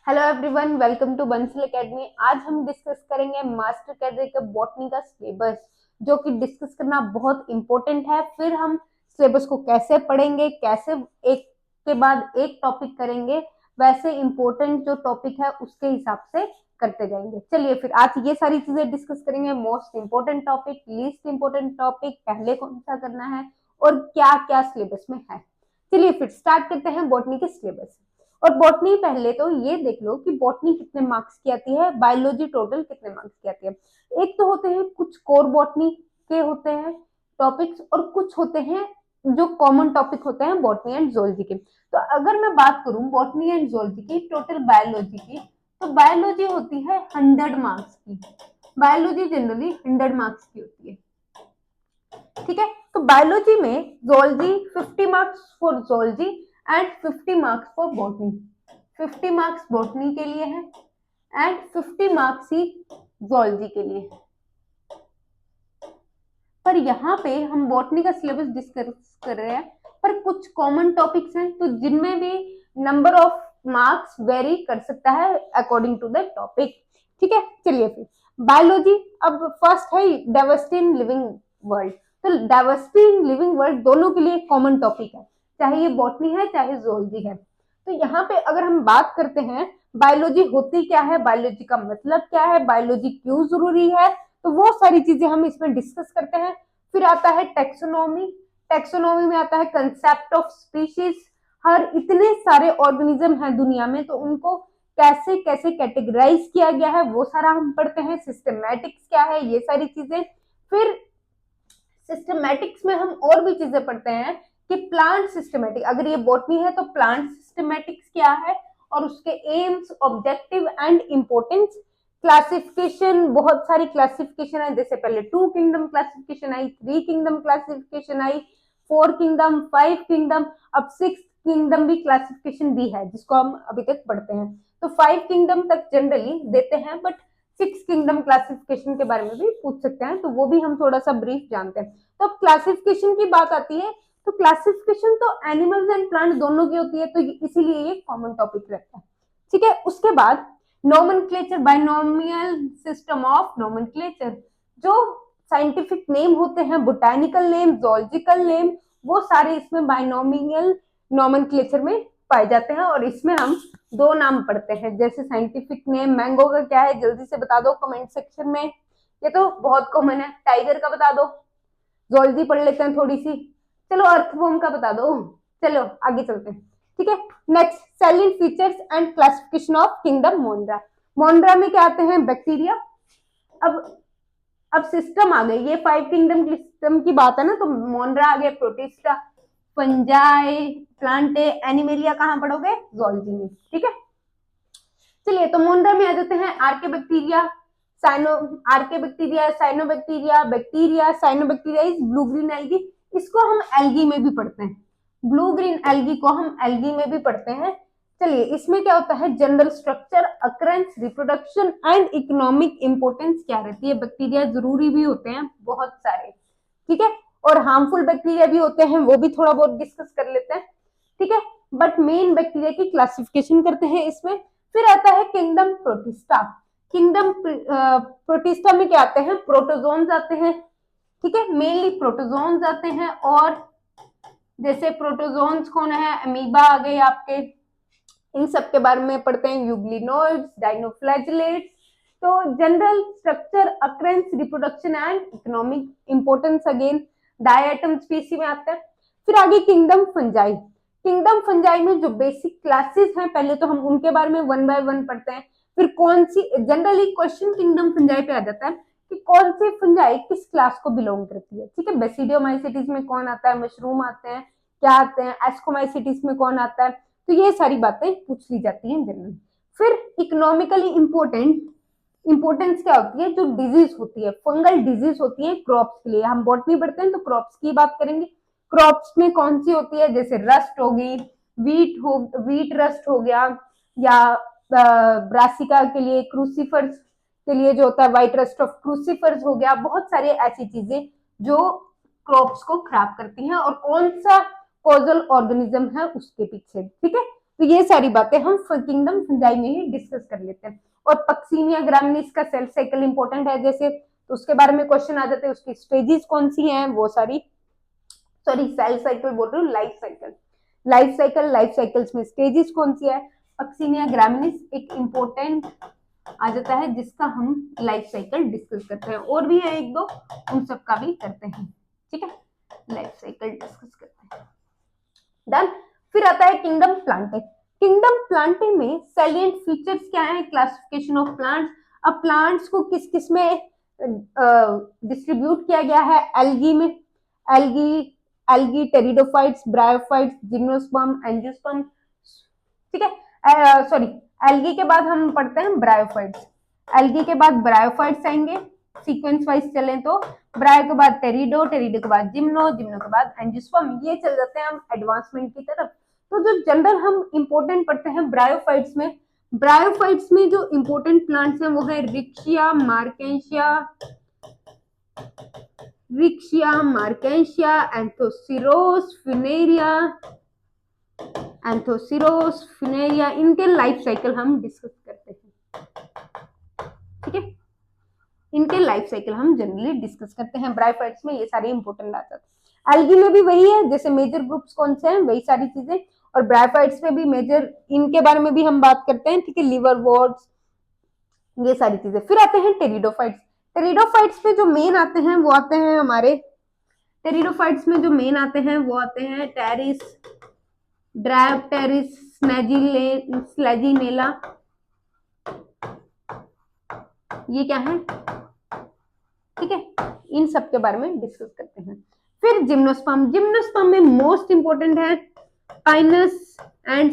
Hello everyone, welcome to Bansal academy. आज हम discuss करेंगे मास्टर कैडर का बॉटनी का सिलेबस, जो कि डिस्कस करना बहुत इंपॉर्टेंट है। फिर हम सिलेबस को कैसे पढ़ेंगे, कैसे एक के बाद एक टॉपिक करेंगे, वैसे इंपॉर्टेंट जो टॉपिक है उसके हिसाब से करते जाएंगे। चलिए फिर आज ये सारी चीजें डिस्कस करेंगे। Most important topic, least important topic, पहले कौन सा करना है और क्या क्या सिलेबस में है। चलिए फिर स्टार्ट करते हैं बॉटनी के सिलेबस। और बॉटनी पहले तो ये देख लो कि बॉटनी कितने मार्क्स की आती है, बायोलॉजी टोटल कितने मार्क्स की आती है। एक तो होते हैं कुछ कोर बॉटनी के होते हैं टॉपिक्स, और कुछ होते हैं जो कॉमन टॉपिक होते हैं बॉटनी एंड जोलॉजी के। तो अगर मैं बात करूं बॉटनी एंड जोलॉजी की, टोटल बायोलॉजी की, तो बायोलॉजी होती है 100 मार्क्स की। बायोलॉजी जनरली 100 मार्क्स की होती है, ठीक है। तो बायोलॉजी में zoology 50 marks for zoology and 50 marks for botany. 50 marks botany के लिए है एंड 50 मार्क्स ही जोलॉजी के लिए। पर यहाँ पे हम बॉटनी का सिलेबस डिस्कस कर रहे हैं, पर कुछ कॉमन टॉपिक्स हैं तो जिनमें भी नंबर ऑफ मार्क्स वेरी कर सकता है अकॉर्डिंग टू द टॉपिक, ठीक है। चलिए फिर बायोलॉजी, अब फर्स्ट है डाइवर्सिटी इन लिविंग वर्ल्ड। तो डाइवर्सिटी इन लिविंग वर्ल्ड दोनों के लिए कॉमन टॉपिक है, चाहे ये बॉटनी है चाहे जोलॉजी है। तो यहाँ पे अगर हम बात करते हैं बायोलॉजी होती क्या है, बायोलॉजी का मतलब क्या है, बायोलॉजी क्यों जरूरी है, तो वो सारी चीजें हम इसमें डिस्कस करते हैं। फिर आता है टेक्सोनॉमी। टेक्सोनॉमी में आता है कंसेप्ट ऑफ स्पीशीज। हर इतने सारे ऑर्गेनिज्म हैं दुनिया में, तो उनको कैसे कैसे कैटेगराइज किया गया है वो सारा हम पढ़ते हैं। सिस्टमैटिक्स क्या है, ये सारी चीजें। फिर सिस्टमैटिक्स में हम और भी चीजें पढ़ते हैं कि प्लांट सिस्टमैटिक, अगर ये बॉटनी है तो प्लांट सिस्टमैटिक्स क्या है और उसके AIIMS, objective and importance. Classification, बहुत सारी क्लासिफिकेशन है, जैसे पहले 2 किंगडम क्लासिफिकेशन आई, 3 किंगडम क्लासिफिकेशन आई, 4 किंगडम, 5 किंगडम, अब 6 किंगडम भी क्लासिफिकेशन भी है जिसको हम अभी तक पढ़ते हैं। तो 5 किंगडम तक जनरली देते हैं, बट 6 किंगडम क्लासिफिकेशन के बारे में भी पूछ सकते हैं, तो वो भी हम थोड़ा सा ब्रीफ जानते हैं। तो अब क्लासिफिकेशन की बात आती है, तो क्लासिफिकेशन तो एनिमल्स एंड प्लांट दोनों की होती है, तो इसीलिए ये कॉमन टॉपिक रहता है, ठीक है। उसके बाद nomenclature, binomial system of nomenclature, जो साइंटिफिक नेम होते हैं, बोटानिकल नेम, जोलॉजिकल नेम, वो सारे इसमें बाइनोमियल नोमेनक्लेचर में पाए जाते हैं। और इसमें हम 2 नाम पढ़ते हैं, जैसे साइंटिफिक नेम मैंगो का क्या है जल्दी से बता दो कमेंट सेक्शन में, ये तो बहुत कॉमन है। टाइगर का बता दो, जोलॉजी पढ़ लेते हैं थोड़ी सी। चलो अर्थवॉर्म का बता दो। चलो आगे चलते हैं, ठीक है। Next, cell features and classification of kingdom Monera. Monera में क्या आते हैं, बैक्टीरिया। अब सिस्टम आ गई, ये 5 किंगडम सिस्टम की बात है ना, तो मोनरा आ गया, प्रोटिस्टा, फंजाई, प्लांटे, एनिमेलिया कहाँ पढ़ोगे, जोलॉजी में, ठीक है। चलिए तो मोनरा में आ जाते हैं archaebacteria, cyano, archaebacteria, cyanobacteria, bacteria, cyanobacteria is blue green algae. इसको हम एल्गी में भी पढ़ते हैं, ब्लू ग्रीन एल्गी को हम एल्गी में भी पढ़ते हैं। चलिए इसमें क्या होता है, general structure, occurrence, reproduction and economic importance क्या रहती है। बैक्टीरिया जरूरी भी होते हैं बहुत सारे, ठीक है, और हार्मफुल बैक्टीरिया भी होते हैं, वो भी थोड़ा बहुत डिस्कस कर लेते हैं, ठीक है। बट मेन बैक्टीरिया की क्लासिफिकेशन करते हैं इसमें। फिर आता है किंगडम प्रोटिस्टा। किंगडम प्रोटिस्टा में क्या आते हैं, प्रोटोजोन्स आते हैं, ठीक है, मेनली प्रोटोजोन्स आते हैं। और जैसे प्रोटोजोन्स कौन है, अमीबा आ गए आपके, इन सब के बारे में पढ़ते हैं, यूग्लिनोइड्स, डाइनोफ्लैजेलेट्स। तो general structure, occurrence, reproduction and economic importance again diatom स्पीसी में आता है। फिर आगे किंगडम फंजाई। किंगडम फंजाई में जो बेसिक क्लासेस हैं, पहले तो हम उनके बारे में 1 बाय 1 पढ़ते हैं। फिर कौन सी, जनरली क्वेश्चन किंगडम फंजाई पे आ जाता है कि कौन सी फंजाई किस क्लास को बिलोंग करती है, ठीक है। बेसिडियोमाइसिटीज में कौन आता है, मशरूम आते हैं, क्या आते हैं, एस्कोमाइसिटीज में कौन आता है, तो ये सारी बातें पूछ ली जाती हैं जनरली। फिर इकोनॉमिकली इंपोर्टेंस क्या होती है, जो डिजीज होती है, फंगल डिजीज होती है क्रॉप्स के लिए। हम बॉटनी पढ़ते हैं तो क्रॉप्स की बात करेंगे। क्रॉप्स में कौन सी होती है, जैसे रस्ट होगी, वीट रस्ट हो गया, या ब्रासिका के लिए, क्रूसीफर्स के लिए जो होता है व्हाइट रस्ट ऑफ क्रूसीफर्स हो गया। बहुत सारी ऐसी चीजें जो क्रॉप्स को खराब करती हैं, और कौन सा कॉजल ऑर्गेनिज्म है उसके पीछे, ठीक है। तो ये सारी बातें हम किंगडम फंजाई में ही डिस्कस कर लेते हैं। और पक्सीनिया ग्रामिनीस का सेल साइकिल इंपॉर्टेंट है जैसे, तो उसके बारे में क्वेश्चन आ जाते हैं, उसकी स्टेजेस कौन सी हैं वो सारी, सॉरी सेल साइकिल बोल रही हूँ, लाइफ साइकिल, लाइफ साइकिल्स में स्टेजेस कौन सी है, पक्सीनिया ग्रामिनीस एक इंपॉर्टेंट आ जाता है जिसका हम लाइफ साइकिल डिस्कस करते हैं। और भी है एक दो, उन सब का भी करते हैं, ठीक है, लाइफ साइकिल डिस्कस करते हैं। डन। फिर आता है किंगडम प्लांटे। किंगडम प्लांटे में सैलिएंट फीचर्स क्या है, क्लासिफिकेशन ऑफ प्लांट्स। अब प्लांट्स को किस किस में डिस्ट्रीब्यूट किया गया है, एल्गी में, algae, pteridophytes, bryophytes, gymnosperm, angiosperm, ठीक है, सॉरी, एल्गी के बाद हम पढ़ते हैं ब्रायोफाइट्स, एल्गी के बाद ब्रायोफाइट्स आएंगे, सीक्वेंस वाइज चलें तो ब्रायो के बाद टेरिडो, टेरिडो के बाद जिम्नो, जिम्नो के बाद एंजियोस्पर्म, ये चल जाते हैं हम एडवांसमेंट की तरफ। तो जो जनरल हम इंपॉर्टेंट पढ़ते हैं ब्रायोफाइट्स में, ब्रायोफाइट्स में जो इंपॉर्टेंट प्लांट्स हैं वो है रिक्शिया मार्केंशिया, एंथोसिरोस, फिनेरिया, इनके लाइफ साइकिल हम डिस्कस करते हैं, ठीक है, इनके लाइफ साइकिल हम जनरली डिस्कस करते हैं। ब्रायोफाइट्स में ये सारे इंपॉर्टेंट आ जाते हैं। एल्गी में भी वही है, जैसे मेजर ग्रुप्स कौन से हैं वही सारी चीजें, और ब्रायोफाइट्स में भी मेजर, इनके बारे में भी हम बात करते हैं, ठीक है, लिवरवॉर्ट्स, ये सारी चीजें। फिर आते हैं टेरिडोफाइट्स। टेरिडोफाइट्स में जो मेन आते हैं वो आते हैं हमारे, टेरिडोफाइट्स में जो मेन आते हैं वो आते हैं टेरिस, ड्रायोप्टेरिस, स्लेजिनेला, ये क्या है, ठीक है, इन सब के बारे में डिस्कस करते हैं। फिर जिम्नोस्पर्म, जिम्नोस्पर्म में मोस्ट इंपोर्टेंट है पाइनस एंड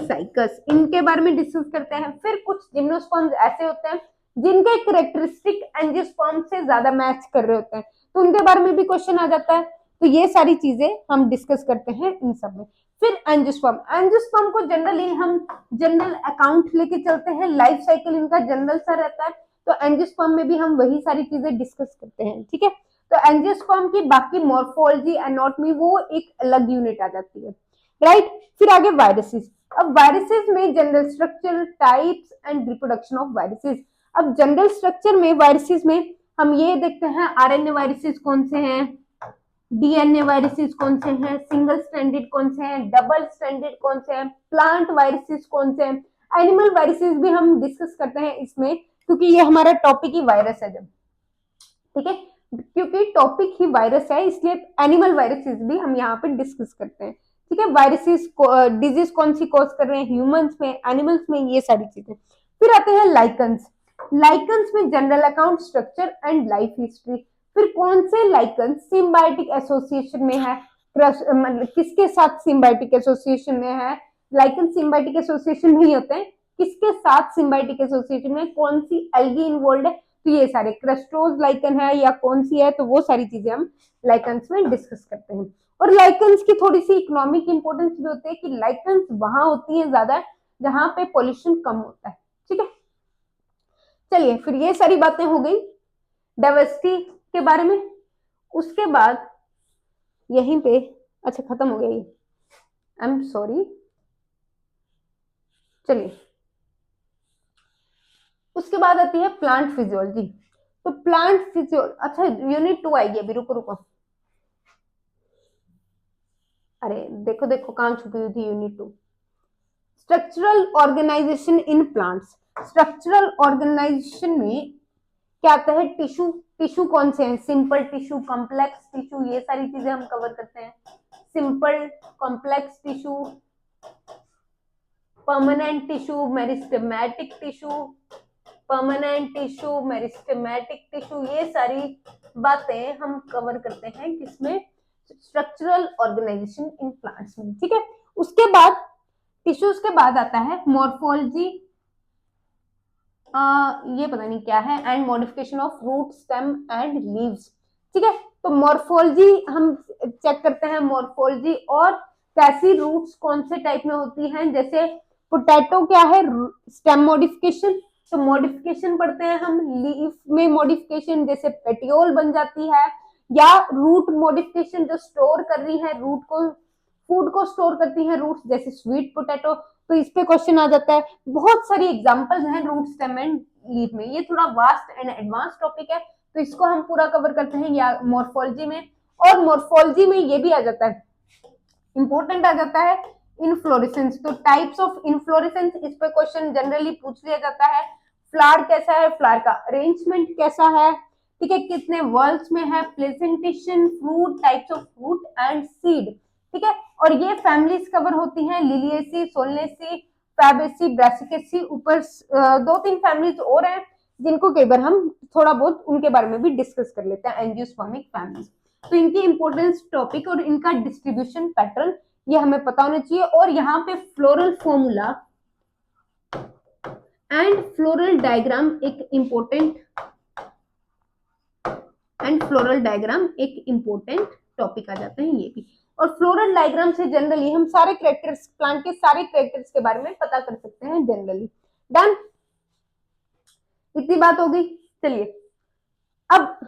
साइकस, इनके बारे में डिस्कस करते हैं। फिर कुछ जिम्नोस्पर्म्स ऐसे होते हैं जिनके कैरेक्टरिस्टिक एंजियोस्पर्म से ज्यादा मैच कर रहे होते हैं, तो उनके बारे में भी क्वेश्चन आ जाता है। तो ये सारी चीजें हम डिस्कस करते हैं इन सब में। फिर एंजियोस्पर्म को जनरली हम जनरल अकाउंट लेके चलते हैं, लाइफ साइकिल इनका जनरल सा रहता है, तो एंजियोस्पर्म में भी हम वही सारी चीजें डिस्कस करते हैं, ठीक है। तो एंजियोस्पर्म की बाकी मॉर्फोलॉजी, एनाटॉमी, वो एक अलग यूनिट आ जाती है, राइट। फिर आगे वायरसेस। अब वायरसेस में general structure, types and reproduction of viruses. अब जनरल स्ट्रक्चर में वायरसेस में हम ये देखते हैं आरएनए वायरसेस कौन से हैं, डीएनए वायरसेस कौन से हैं, सिंगल स्ट्रैंडेड कौन से हैं, डबल स्ट्रैंडेड कौन से हैं, प्लांट वायरसेस कौन से हैं, एनिमल वायरसेस भी हम डिस्कस करते हैं इसमें, क्योंकि ये हमारा टॉपिक ही वायरस है जब, ठीक है, क्योंकि टॉपिक ही वायरस है इसलिए एनिमल वायरसेस भी हम यहाँ पे डिस्कस करते हैं, ठीक है। वायरसेस डिजीज कौन सी कॉज कर रहे हैं, ह्यूमंस में, एनिमल्स में, ये सारी चीजें। फिर आते हैं लाइकन्स। लाइकन्स में general account, structure and life history. फिर कौन से लाइकन्स सिम्बायोटिक एसोसिएशन में है, मतलब किसके साथ सिम्बायोटिक एसोसिएशन में है, लाइकन सिम्बायोटिक एसोसिएशन में ही होते हैं, किसके साथ सिम्बायोटिक एसोसिएशन में, कौन सी एल्गी इन्वॉल्व है, तो ये सारे क्रस्टोज लाइकन है या कौन सी है, तो वो सारी चीजें हम लाइकन्स में डिस्कस करते हैं। और लाइकन्स की थोड़ी सी इकोनॉमिक इंपोर्टेंस भी होती है कि लाइकन्स वहां होती है ज्यादा जहां पे पॉल्यूशन कम होता है, ठीक है। चलिए, फिर ये सारी बातें हो गई डाइवर्सिटी के बारे में। उसके बाद यहीं पे, अच्छा खत्म हो गया ये, आई एम सॉरी, चलिए उसके बाद आती है प्लांट फिजियोलॉजी। तो प्लांट फिजियोलॉजी, अच्छा यूनिट 2 आएगी अभी, रुको रुको, अरे देखो देखो कहां छुपी हुई थी unit 2, structural organisation in plants. Structural organisation में क्या आता है, टिश्यू, टिश्यू कौन से हैं, सिंपल टिश्यू, कॉम्प्लेक्स टिश्यू, ये सारी चीजें हम कवर करते हैं। Simple, complex tissue, permanent tissue, meristematic tissue, permanent tissue, meristematic tissue, ये सारी बातें हम कवर करते हैं किसमें, स्ट्रक्चरल ऑर्गेनाइजेशन इन प्लांट्स में, ठीक है। उसके बाद टिश्यूज के बाद आता है मॉर्फोलॉजी, ये पता नहीं क्या है, and modification of root, stem and leaves, ठीक है। तो मॉर्फोलॉजी हम चेक करते हैं, मॉर्फोलॉजी, और कैसी रूट्स कौन से टाइप में होती हैं, जैसे पोटैटो क्या है, स्टेम मॉडिफिकेशन, तो मॉडिफिकेशन पढ़ते हैं हम, लीफ में मॉडिफिकेशन जैसे पेटियोल बन जाती है, या रूट मॉडिफिकेशन जो स्टोर कर रही है रूट को फूड को स्टोर करती हैं रूट्स, जैसे स्वीट पोटैटो, तो इस पे क्वेश्चन आ जाता है। बहुत सारी एग्जांपल्स हैं रूट, स्टेम एंड लीफ में। ये थोड़ा वास्ट एंड एडवांस टॉपिक है, तो इसको हम पूरा कवर करते हैं या मॉर्फोलॉजी में। और मॉर्फोलॉजी में ये भी आ जाता है, इंपॉर्टेंट आ जाता है इनफ्लोरेसेंस। तो टाइप्स ऑफ इनफ्लोरेसेंस, इस पे क्वेश्चन जनरली पूछ लिया जाता है। फ्लावर कैसा है, फ्लावर का अरेंजमेंट कैसा है, ठीक है, कितने वर्ल्स में है, presentation, fruit, types of fruit and seed, ठीक है। और ये फैमिलीज कवर होती हैं, लिलिएसी, सोलनेसी, फैबेसी, ब्रासिकेसी। ऊपर 2-3 फैमिलीज और हैं जिनको कई बार हम थोड़ा बहुत उनके बारे में भी डिस्कस कर लेते हैं, एंजियोस्पर्मिक फैमिलीज। तो इनकी इंपॉर्टेंस, टॉपिक और इनका डिस्ट्रीब्यूशन पैटर्न ये हमें पता होना चाहिए। और यहाँ पे floral formula and floral diagram एक इंपॉर्टेंट टॉपिक आ जाते हैं ये भी। और फ्लोरल डायग्राम से जनरली हम सारे कैरेक्टर्स, प्लांट के सारे कैरेक्टर्स के बारे में पता कर सकते हैं जनरली। डन, इतनी बात हो गई। चलिए अब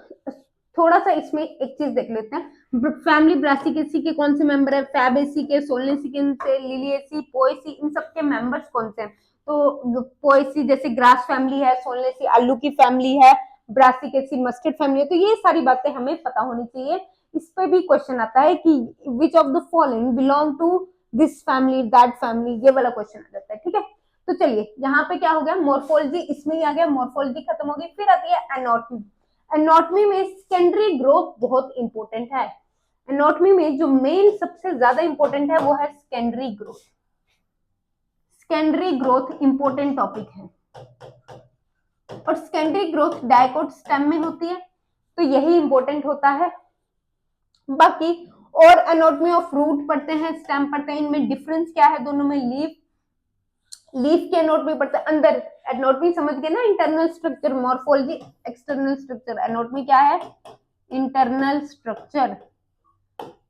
थोड़ा सा इसमें एक चीज देख लेते हैं। फैमिली ब्रासिकेसी के कौन से मेंबर है, फैबेसी के, सोलनेसी के, लिलिएसी, पोएसी, इन सब के मेंबर्स कौन से हैं। तो पोएसी जैसे ग्रास फैमिली है, सोलनेसी आलू की फैमिली है, ब्रासिकेसी मस्टर्ड फैमिली है। तो ये सारी बातें हमें पता होनी चाहिए। इस पे भी क्वेश्चन आता है कि which of the following belong to this family, that family, ये वाला क्वेश्चन आ जाता है, ठीक है। तो चलिए यहाँ पे क्या हो गया, मॉर्फोलॉजी इसमें ही आ गया, मॉर्फोलॉजी खत्म हो गई। फिर आती है एनाटॉमी। एनाटॉमी में सेकेंडरी ग्रोथ बहुत इंपॉर्टेंट है। एनाटॉमी में जो मेन सबसे ज्यादा इंपॉर्टेंट है वो है secondary growth. Secondary growth important topic है। और सेकेंडरी ग्रोथ डायकोट स्टेम में होती है, तो यही इंपॉर्टेंट होता है। बाकी और एनाटॉमी ऑफ रूट पढ़ते हैं, स्टेम पढ़ते हैं, इनमें डिफरेंस क्या है दोनों में। लीफ के एनाटॉमी पढ़ते हैं, अंदर एनाटॉमी समझ गए ना, internal structure, morphology external structure. Anatomy क्या है, इंटरनल स्ट्रक्चर,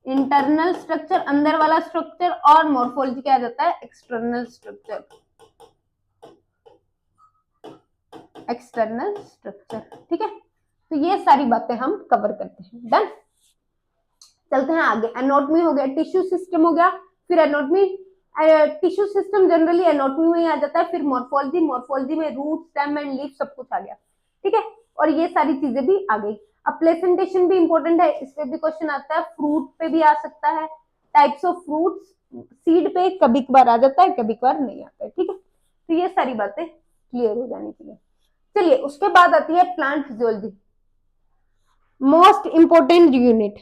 इंटरनल स्ट्रक्चर अंदर वाला स्ट्रक्चर, और मॉर्फोलॉजी क्या जाता है, एक्सटर्नल स्ट्रक्चर, एक्सटर्नल स्ट्रक्चर, ठीक है। तो ये सारी बातें हम कवर करते हैं। डन, चलते हैं आगे। एनाटॉमी हो गया, टिश्यू सिस्टम हो गया, फिर anatomy, tissue system generally anatomy में ही आ जाता है। फिर मॉर्फोलॉजी, मॉर्फोलॉजी में रूट, स्टेम एंड लीफ सब कुछ आ गया, ठीक है। और ये सारी चीजें भी आ गई। अब प्लेसेंटेशन भी इंपॉर्टेंट है, इस पे भी क्वेश्चन आता है, फ्रूट पे भी आ सकता है, टाइप्स ऑफ फ्रूट्स, सीड पे कभी कभार आ जाता है, कभी कभार नहीं आता है, ठीक है। तो ये सारी बातें क्लियर हो जानी चाहिए। चलिए उसके बाद आती है plant physiology, most important unit,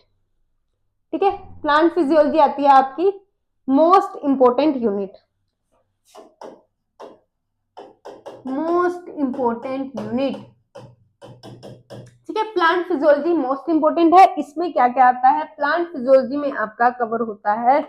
ठीक है। प्लांट फिजियोलॉजी आती है आपकी most important unit, most important unit, ठीक है। प्लांट फिजियोलॉजी मोस्ट इंपोर्टेंट है। इसमें क्या क्या आता है, प्लांट फिजियोलॉजी में आपका कवर होता है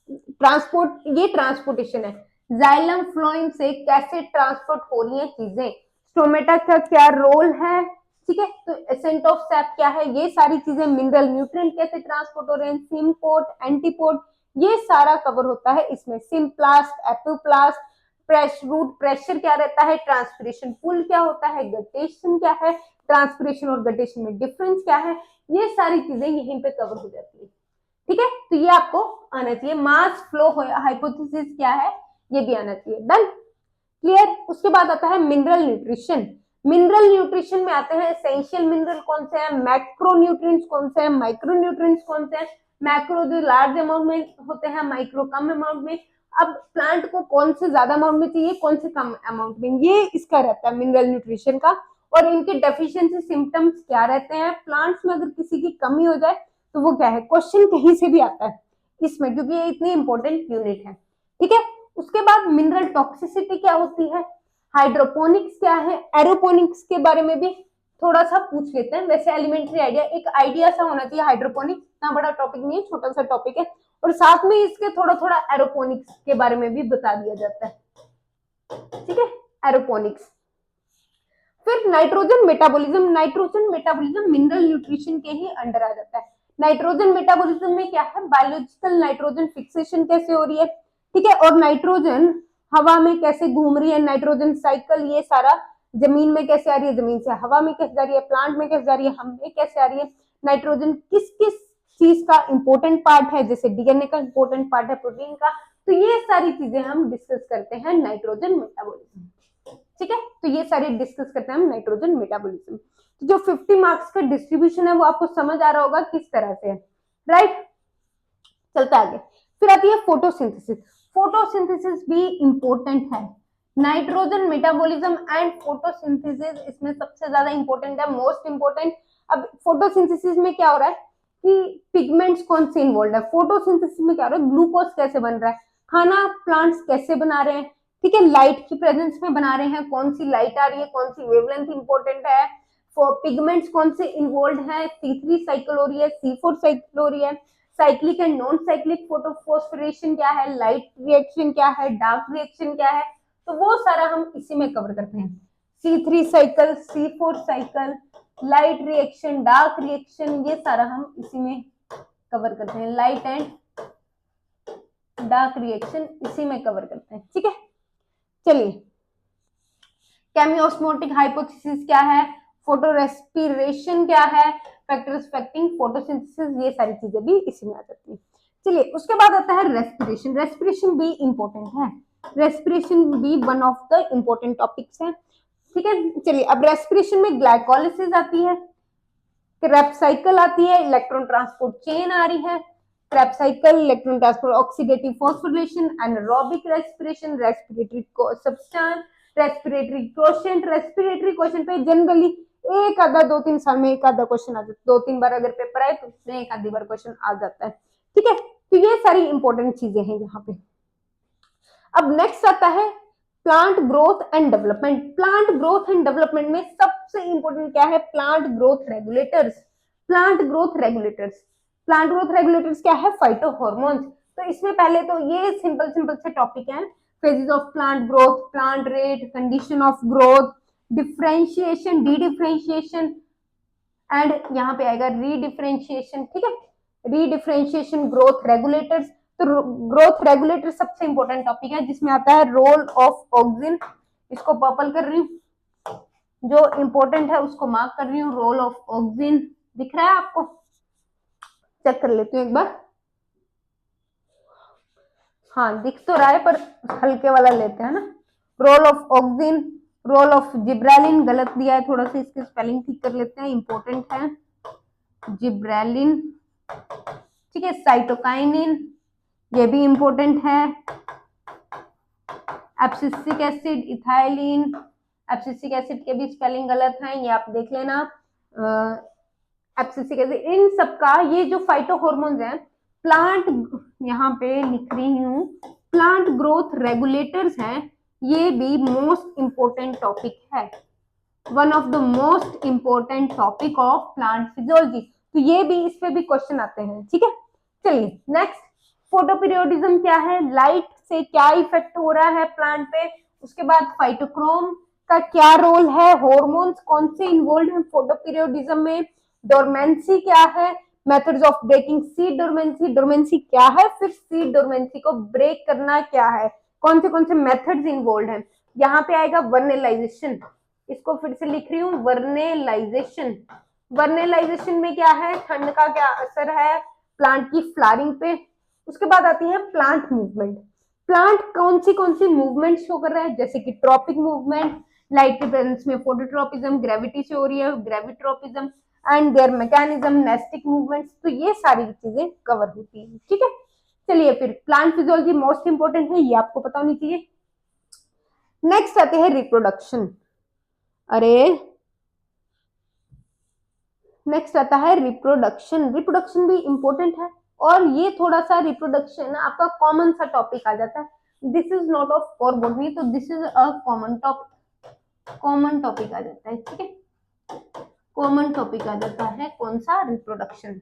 ट्रांसपोर्ट, ये ट्रांसपोर्टेशन है, जाइलम फ्लोएम से कैसे ट्रांसपोर्ट हो रही है चीजें, स्टोमेटा का क्या रोल है, ठीक है। तो एसेंट ऑफ सैप क्या है, ये सारी चीजें, मिनरल न्यूट्रिएंट कैसे ट्रांसपोर्ट हो रहे हैं, सिम्पोर्ट, एंटीपोर्ट, ये सारा कवर होता है इसमें। सिम्प्लास्ट, एपोप्लास्ट, रूट प्रेशर क्या रहता है, ट्रांसपिरेशन पुल क्या होता है, गटेशन क्या है, ट्रांसपिरेशन और गटेशन में डिफरेंस क्या है, ये सारी चीजें यहीं पे कवर हो जाती है, ठीक है। तो ये आपको आना चाहिए। मास फ्लो हाइपोथेसिस क्या है, ये भी आना चाहिए। Done, clear. उसके बाद आता है मिनरल न्यूट्रिशन। मिनरल न्यूट्रिशन में आते हैं एसेंशियल मिनरल कौन से हैं, मैक्रो न्यूट्रिएंट्स कौन से हैं, माइक्रो न्यूट्रिएंट्स कौन से हैं। मैक्रो जो लार्ज अमाउंट में होते हैं, माइक्रो कम अमाउंट में। अब प्लांट को कौन से ज्यादा अमाउंट में चाहिए, कौन से कम अमाउंट में, ये इसका रहता है मिनरल न्यूट्रिशन का। और इनके डेफिशिएंसी सिम्टम्स क्या रहते हैं, प्लांट्स में अगर किसी की कमी हो जाए तो वो क्या है, क्वेश्चन कहीं से भी आता है इसमें, क्योंकि ये इतनी इंपॉर्टेंट यूनिट है, ठीक है। उसके बाद मिनरल टॉक्सिसिटी क्या होती है, हाइड्रोपोनिक्स क्या है, एरोपोनिक्स के बारे में भी थोड़ा सा पूछ लेते हैं। वैसे एलिमेंट्री आइडिया, एक आइडिया सा होना चाहिए। हाइड्रोपोनिक्स इतना बड़ा टॉपिक नहीं है, छोटा सा टॉपिक है। और साथ में इसके थोड़ा थोड़ा एरोपोनिक्स के बारे में भी बता दिया जाता है, ठीक है, एरोपोनिक्स। फिर nitrogen metabolism, nitrogen metabolism mineral nutrition के ही अंडर आ जाता है। नाइट्रोजन मेटाबॉलिज्म में क्या है, बायोलॉजिकल नाइट्रोजन फिक्सेशन कैसे हो रही है, ठीक है, और नाइट्रोजन हवा में कैसे घूम रही है, नाइट्रोजन साइकिल, ये सारा जमीन में कैसे आ रही है, जमीन से हवा में कैसे जा रही है, प्लांट में कैसे जा रही है, हम में कैसे आ रही है, नाइट्रोजन किस किस चीज का इंपॉर्टेंट पार्ट है, जैसे डीएनए का इंपॉर्टेंट पार्ट है प्रोटीन का। तो ये सारी चीजें हम डिस्कस करते हैं नाइट्रोजन मेटाबॉलिज्म। ठीक है, तो ये सारी डिस्कस करते हैं हम नाइट्रोजन मेटाबॉलिज्म। तो जो 50 मार्क्स का डिस्ट्रीब्यूशन है वो आपको समझ आ रहा होगा किस तरह से, राइट। चलते आगे, फिर आती है फोटोसिंथेसिस। फोटोसिंथेसिस भी इंपॉर्टेंट है। नाइट्रोजन मेटाबॉलिज्म एंड फोटोसिंथेसिस इसमें सबसे ज्यादा इंपॉर्टेंट है, मोस्ट इंपॉर्टेंट। अब फोटोसिंथेसिस में क्या हो रहा है कि पिगमेंट्स कौन से इन्वॉल्व है, फोटोसिंथेसिस में क्या हो रहा है, ग्लूकोज कैसे बन रहा है, खाना प्लांट्स कैसे बना रहे हैं, ठीक है, लाइट की प्रेजेंस में बना रहे हैं, कौन सी लाइट आ रही है, कौन सी वेवलेंथ इंपॉर्टेंट है, पिगमेंट्स कौन से इन्वॉल्व है, C3 साइकिल हो रही है, C4 साइकिल हो रही है, cyclic and non cyclic photophosphorylation क्या है, लाइट रिएक्शन क्या है, डार्क रिएक्शन क्या है, तो वो सारा हम इसी में कवर करते हैं। C3 cycle, C4 cycle, light reaction, dark reaction, ये सारा हम इसी में कवर करते हैं। लाइट एंड डार्क रिएक्शन इसी में कवर करते हैं, ठीक है। चलिए, केमियोस्मोटिक हाइपोथेसिस क्या है, फोटो रेस्पिरेशन क्या है, फैक्टर्स अफेक्टिंग फोटोसिंथेसिस, ये सारी चीजें भी इसी में आ जाती है। चलिए, उसके बाद आता है रेस्पिरेशन। रेस्पिरेशन भी इंपॉर्टेंट है, रेस्पिरेशन भी one of the important topics है, ठीक है। चलिए, अब रेस्पिरेशन में ग्लाइकोलिसिस आती है, क्रेब्स साइकिल आती है, इलेक्ट्रॉन ट्रांसपोर्ट चेन आ रही है, Krebs cycle, electron transport, oxidative phosphorylation, anaerobic respiration, respiratory substance, respiratory quotient. Respiratory quotient पे जनरली एक आधा 2-3 साल में एक आधा क्वेश्चन आ जाता है, 2-3 बार अगर पेपर आए तो उसमें एक आधी बार क्वेश्चन आ जाता है, ठीक है। तो ये सारी इंपॉर्टेंट चीजें हैं यहाँ पे। अब नेक्स्ट आता है plant growth and development. Plant growth and development में सबसे इंपॉर्टेंट क्या है, plant growth regulators. Plant growth regulators, plant growth regulators क्या है, फाइटोहॉर्मोन्स। तो इसमें पहले तो ये सिंपल सिंपल से टॉपिक है, phases of plant growth, plant rate, condition of growth, differentiation, D differentiation and यहाँ पे आएगा रीडिफरेंशिएशन, ठीक है। रीडिफरेंशिएशन, ग्रोथ रेगुलेटर्स। तो ग्रोथ रेगुलेटर सबसे इंपॉर्टेंट टॉपिक है, जिसमें आता है रोल ऑफ ऑक्सिन। इसको पर्पल कर रही हूँ, जो इंपॉर्टेंट है उसको मार्क कर रही हूँ। रोल ऑफ ऑक्सिन दिख रहा है आपको, चेक कर लेती हूँ एक बार। हाँ, दिख तो रहा है पर हल्के वाला लेते हैं ना। Role of auxin, role of gibberellin गलत दिया है, थोड़ा सा इसकी स्पेलिंग ठीक कर लेते हैं, इंपॉर्टेंट है जिब्रेलिन, ठीक है। साइटोकाइनिन, ये भी इंपॉर्टेंट है। Abscisic acid, ethylene, abscisic acid के भी स्पेलिंग गलत है, ये आप देख लेना। एब्सिसिक एसिड, इन सबका ये जो फाइटोहॉर्मोन्स हैं, प्लांट, यहाँ पे लिख रही हूँ, प्लांट ग्रोथ रेगुलेटर्स हैं, ये भी मोस्ट इंपॉर्टेंट टॉपिक है, one of the most important topic of plant physiology. तो ये भी, इस पे भी क्वेश्चन आते हैं, ठीक है। चलिए नेक्स्ट, फोटोपीरियोडिज्म क्या है, लाइट से क्या इफेक्ट हो रहा है प्लांट पे। उसके बाद फाइटोक्रोम का क्या रोल है, हार्मोन्स कौन से इन्वॉल्व हैं फोटोपीरियोडिज्म में, डोरमेंसी क्या है, methods of breaking seed dormancy, dormancy क्या है, फिर सीड डोरमेंसी को ब्रेक करना क्या है, कौन से मेथड्स इन्वॉल्व हैं। यहाँ पे आएगा वर्नेलाइजेशन, इसको फिर से लिख रही हूँ, वर्नेलाइजेशन। वर्नेलाइजेशन में क्या है, ठंड का क्या असर है प्लांट की फ्लावरिंग पे। उसके बाद आती है प्लांट मूवमेंट। प्लांट कौन सी मूवमेंट शो कर रहा है, जैसे कि ट्रॉपिक मूवमेंट, लाइट के प्रेजेंस में फोटोट्रॉपिज्म, ग्रेविटी से हो रही है gravitropism and their mechanism, nastic movements. तो ये सारी चीजें कवर होती है, ठीक है। चलिए, फिर प्लांट फिजियोलॉजी मोस्ट इंपोर्टेंट है, ये आपको पता होनी चाहिए। नेक्स्ट आते हैं रिप्रोडक्शन। अरे नेक्स्ट आता है रिप्रोडक्शन। रिप्रोडक्शन भी इंपॉर्टेंट है, और ये थोड़ा सा रिप्रोडक्शन आपका कॉमन सा टॉपिक आ जाता है। This is not of core botany, तो this is a common topic, common topic आ जाता है, ठीक है। कॉमन टॉपिक आ जाता है कौन सा, रिप्रोडक्शन।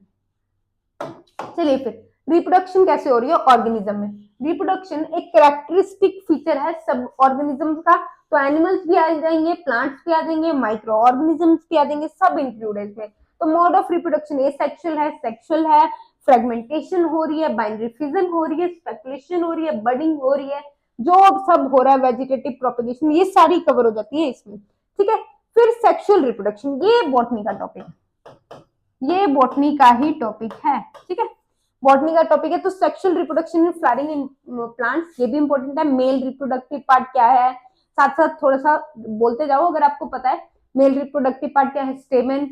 चलिए, फिर रिप्रोडक्शन कैसे हो रही है ऑर्गेनिज्म में। रिप्रोडक्शन एक कैरेक्टरिस्टिक फीचर है सब ऑर्गेनिज्म का। तो एनिमल्स भी आ जाएंगे, प्लांट्स भी आ जाएंगे, माइक्रो ऑर्गेनिजम्स भी आ जाएंगे, सब इंक्लूड है इसमें। तो मोड ऑफ रिप्रोडक्शन एसेक्सुअल है, सेक्सुअल है, फ्रेगमेंटेशन हो रही है, बाइनरी फिजन हो रही है, स्पेकुलेशन हो रही है, बडिंग हो रही है, जो सब हो रहा है, वेजिटेटिव प्रोपेगेशन, ये सारी कवर हो जाती है इसमें, ठीक है। फिर सेक्सुअल रिप्रोडक्शन, ये बॉटनी का टॉपिक है। ये बॉटनी का ही टॉपिक है, ठीक है, बॉटनी का टॉपिक है। तो sexual reproduction in flowering in plants, ये भी इंपॉर्टेंट है। मेल रिप्रोडक्टिव पार्ट क्या है, साथ साथ थोड़ा सा बोलते जाओ अगर आपको पता है। मेल रिप्रोडक्टिव पार्ट क्या है, स्टेमन।